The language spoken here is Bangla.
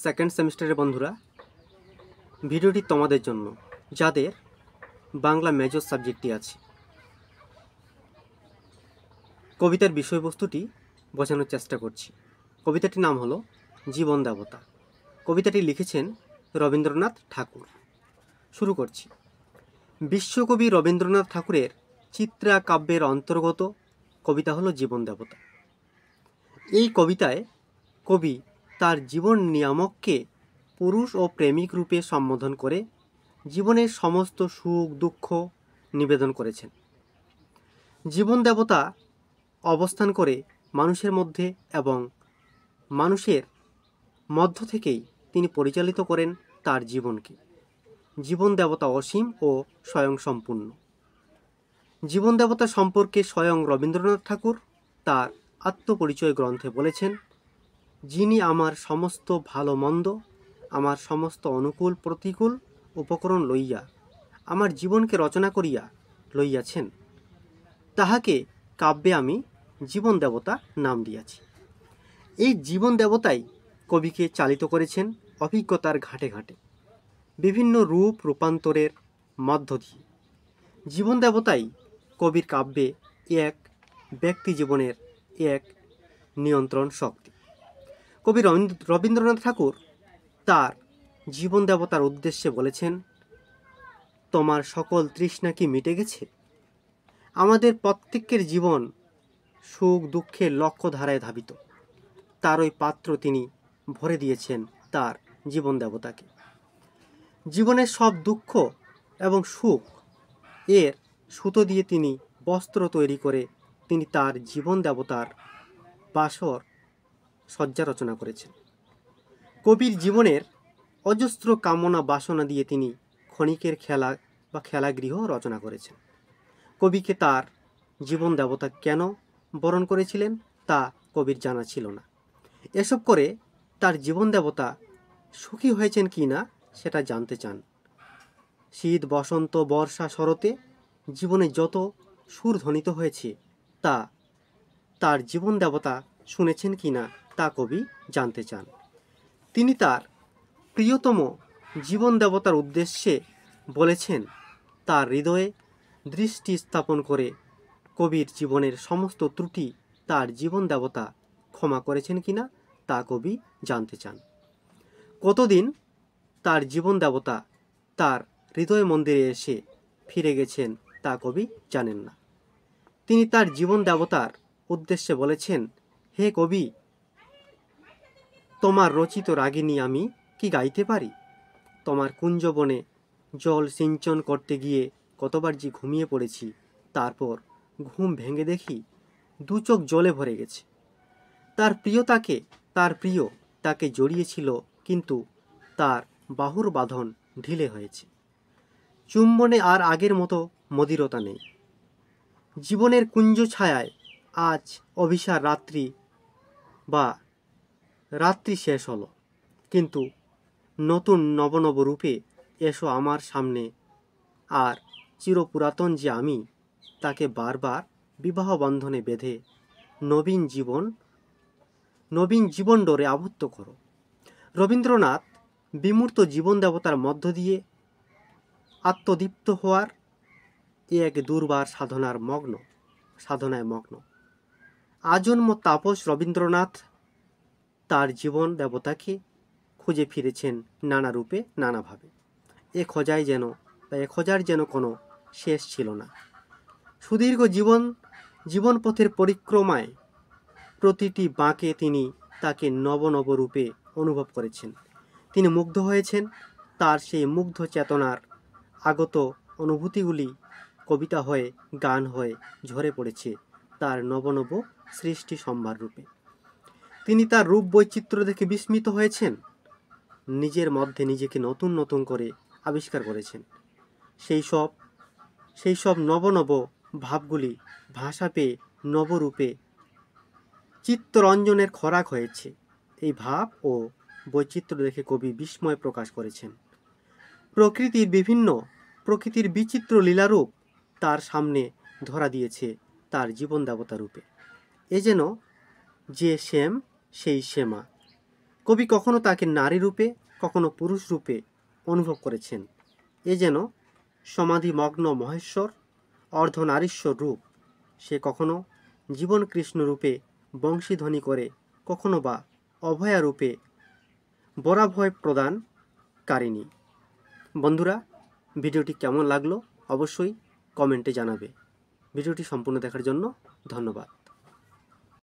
সেকেন্ড সেমিস্টারের বন্ধুরা, ভিডিওটি তোমাদের জন্য যাদের বাংলা মেজর সাবজেক্টটি আছে। কবিতার বিষয়বস্তুটি বোঝানোর চেষ্টা করছি। কবিতাটির নাম হলো জীবন দেবতা। কবিতাটি লিখেছেন রবীন্দ্রনাথ ঠাকুর। শুরু করছি। বিশ্বকবি রবীন্দ্রনাথ ঠাকুরের চিত্রা কাব্যের অন্তর্গত কবিতা হলো জীবন দেবতা। এই কবিতায় কবি তার জীবন নিয়ামককে পুরুষ ও প্রেমিক রূপে সম্বোধন করে জীবনের সমস্ত সুখ দুঃখ নিবেদন করেছেন। জীবন দেবতা অবস্থান করে মানুষের মধ্যে এবং মানুষের মধ্য থেকেই তিনি পরিচালিত করেন তার জীবনকে। জীবন দেবতা অসীম ও স্বয়ংসম্পূর্ণ। জীবন দেবতা সম্পর্কে স্বয়ং রবীন্দ্রনাথ ঠাকুর তার আত্মপরিচয় গ্রন্থে বলেছেন, যিনি আমার সমস্ত ভালো মন্দ, আমার সমস্ত অনুকূল প্রতিকূল উপকরণ লইয়া আমার জীবনকে রচনা করিয়া লইয়াছেন, তাহাকে কাব্যে আমি জীবন দেবতা নাম দিয়াছি। এই জীবন দেবতাই কবিকে চালিত করেছেন অভিজ্ঞতার ঘাটে ঘাটে, বিভিন্ন রূপ রূপান্তরের মধ্য দিয়ে। জীবন দেবতাই কবির কাব্যে এক ব্যক্তি জীবনের এক নিয়ন্ত্রণ শক্তি। কবি রবীন্দ্রনাথ ঠাকুর তার জীবন দেবতার উদ্দেশ্যে বলেছেন, তোমার সকল তৃষ্ণা কি মিটে গেছে? আমাদের প্রত্যেকের জীবন সুখ দুঃখের লক্ষ্য ধারায় ধাবিত। তার ওই পাত্র তিনি ভরে দিয়েছেন তার জীবন দেবতাকে। জীবনের সব দুঃখ এবং সুখ এর সুতো দিয়ে তিনি বস্ত্র তৈরি করে তিনি তার জীবন দেবতার বাসর সজ্জা রচনা করেছেন। কবির জীবনের অজস্র কামনা বাসনা দিয়ে তিনি ক্ষণিকের খেলা বা খেলাগৃহ রচনা করেছেন। কবিকে তার জীবন দেবতা কেন বরণ করেছিলেন তা কবির জানা ছিল না। এসব করে তার জীবন দেবতা সুখী হয়েছেন কি না সেটা জানতে চান। শীত বসন্ত বর্ষা শরতে জীবনে যত সুর ধ্বনিত হয়েছে তা তার জীবন দেবতা শুনেছেন কি না তা কবি জানতে চান। তিনি তার প্রিয়তম জীবন দেবতার উদ্দেশ্যে বলেছেন, তার হৃদয়ে দৃষ্টি স্থাপন করে কবির জীবনের সমস্ত ত্রুটি তার জীবন দেবতা ক্ষমা করেছেন কিনা তা কবি জানতে চান। কতদিন তার জীবন দেবতা তার হৃদয় মন্দিরে এসে ফিরে গেছেন তা কবি জানেন না। তিনি তার জীবন দেবতার উদ্দেশ্যে বলেছেন, হে কবি, তোমার রচিত রাগিনী আমি কি গাইতে পারি? তোমার কুঞ্জবনে জল সিঞ্চন করতে গিয়ে কতবার যে ঘুমিয়ে পড়েছি, তারপর ঘুম ভেঙে দেখি দু চোখ জলে ভরে গেছে। তার প্রিয় তাকে জড়িয়েছিল, কিন্তু তার বাহুর বাঁধন ঢিলে হয়েছে। চুম্বনে আর আগের মতো মদিরতা নেই। জীবনের কুঞ্জ ছায়ায় আজ অভিসার রাত্রি শেষ হলো, কিন্তু নতুন নবনব রূপে এসো আমার সামনে। আর চিরপুরাতন যে আমি, তাকে বারবার বিবাহ বন্ধনে বেঁধে নবীন জীবন ডোরে আবদ্ধ করো। রবীন্দ্রনাথ বিমূর্ত জীবন দেবতার মধ্য দিয়ে আত্মদীপ্ত হওয়ার এক দুর্বার সাধনায় মগ্ন। আজন্ম তাপস রবীন্দ্রনাথ তার জীবন দেবতাকে খুঁজে ফিরেছেন নানা রূপে নানাভাবে। এ খোঁজার যেন কোনো শেষ ছিল না। সুদীর্ঘ জীবন পথের পরিক্রমায় প্রতিটি বাঁকে তিনি তাকে নব রূপে অনুভব করেছেন। তিনি মুগ্ধ হয়েছেন। তার সেই মুগ্ধ চেতনার আগত অনুভূতিগুলি কবিতা হয়ে গান হয়ে ঝরে পড়েছে তার নব সৃষ্টি সম্ভার রূপে। তিনি তার রূপ বৈচিত্র্য দেখে বিস্মিত হয়েছেন, নিজের মধ্যে নিজেকে নতুন নতুন করে আবিষ্কার করেছেন। সেই সব নব ভাবগুলি ভাষা পেয়ে নবরূপে চিত্তরঞ্জনের খোরাক হয়েছে। এই ভাব ও বৈচিত্র্য দেখে কবি বিস্ময় প্রকাশ করেছেন। প্রকৃতির বিচিত্র লীলারূপ তার সামনে ধরা দিয়েছে তার জীবন দেবতা রূপে। এ যেন যে শ্যাম সেই শ্যামা, কবি কখনো তাকে নারী রূপে, কখনো পুরুষ রূপে অনুভব করেছেন। এ যেন সমাধিমগ্ন মহেশ্বর, অর্ধনারীশ্বর রূপ। সে কখনো জীবন কৃষ্ণ রূপে বংশীধ্বনি করে, কখনো বা অভয়া রূপে বরাভয় প্রদানকারিণী। বন্ধুরা, ভিডিওটি কেমন লাগলো অবশ্যই কমেন্টে জানাবে। ভিডিওটি সম্পূর্ণ দেখার জন্য ধন্যবাদ।